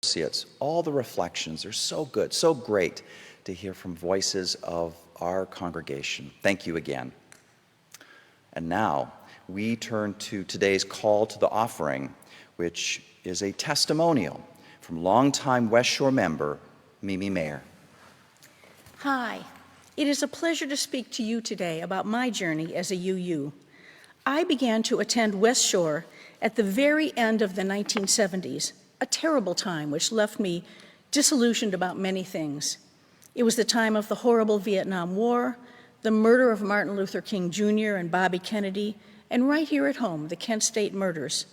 associates, all the reflections are so good, so great to hear from voices of our congregation. Thank you again. And now we turn to today's call to the offering, which is a testimonial from longtime West Shore member Mimi Mayer. Hi, it is a pleasure to speak to you today about my journey as a UU. I began to attend West Shore at the very end of the 1970s, a terrible time which left me disillusioned about many things. It was the time of the horrible Vietnam War, the murder of Martin Luther King Jr. and Bobby Kennedy, and right here at home, the Kent State murders.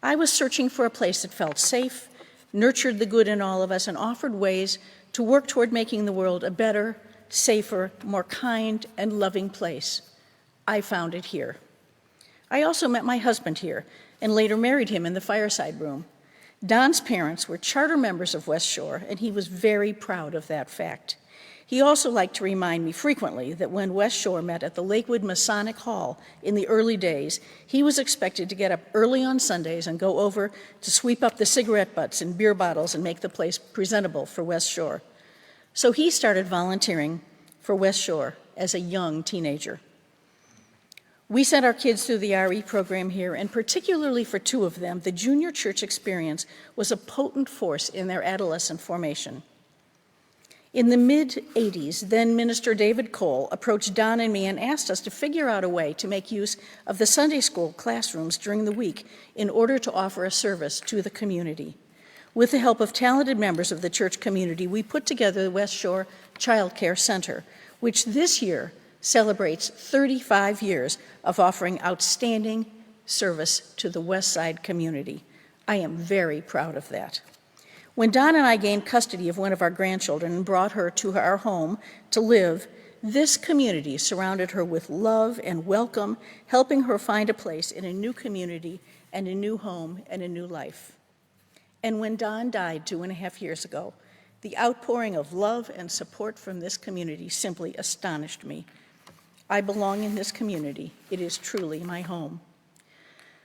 I was searching for a place that felt safe, nurtured the good in all of us, and offered ways to work toward making the world a better, safer, more kind and loving place. I found it here. I also met my husband here and later married him in the fireside room. Don's parents were charter members of West Shore, and he was very proud of that fact. He also liked to remind me frequently that when West Shore met at the Lakewood Masonic Hall in the early days, he was expected to get up early on Sundays and go over to sweep up the cigarette butts and beer bottles and make the place presentable for West Shore. So he started volunteering for West Shore as a young teenager. We sent our kids through the RE program here, and particularly for two of them, the junior church experience was a potent force in their adolescent formation. In the mid-'80s, then Minister David Cole approached Don and me and asked us to figure out a way to make use of the Sunday school classrooms during the week in order to offer a service to the community. With the help of talented members of the church community, we put together the West Shore Child Care Center, which this year celebrates 35 years of offering outstanding service to the West Side community. I am very proud of that. When Don and I gained custody of one of our grandchildren and brought her to our home to live, this community surrounded her with love and welcome, helping her find a place in a new community and a new home and a new life. And when Don died 2.5 years ago, the outpouring of love and support from this community simply astonished me. I belong in this community. It is truly my home.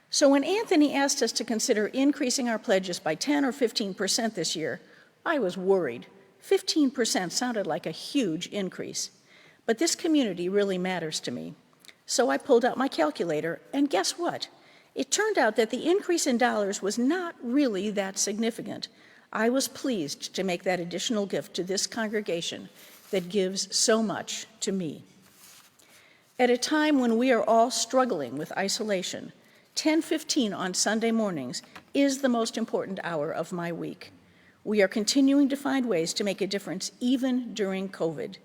So when Anthony asked us to consider increasing our pledges by 10 or 15% this year, I was worried. 15% sounded like a huge increase. But this community really matters to me. So I pulled out my calculator, and guess what? It turned out that the increase in dollars was not really that significant. I was pleased to make that additional gift to this congregation that gives so much to me. At a time when we are all struggling with isolation, 10:15 on Sunday mornings is the most important hour of my week. We are continuing to find ways to make a difference even during COVID.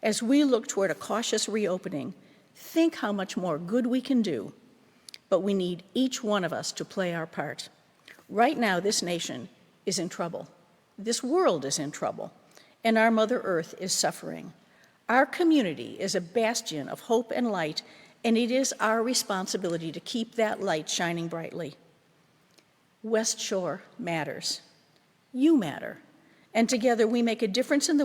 As we look toward a cautious reopening, think how much more good we can do, but we need each one of us to play our part. Right now, this nation is in trouble. This world is in trouble, and our Mother Earth is suffering. Our community is a bastion of hope and light, and it is our responsibility to keep that light shining brightly. West Shore matters. You matter. And together we make a difference in the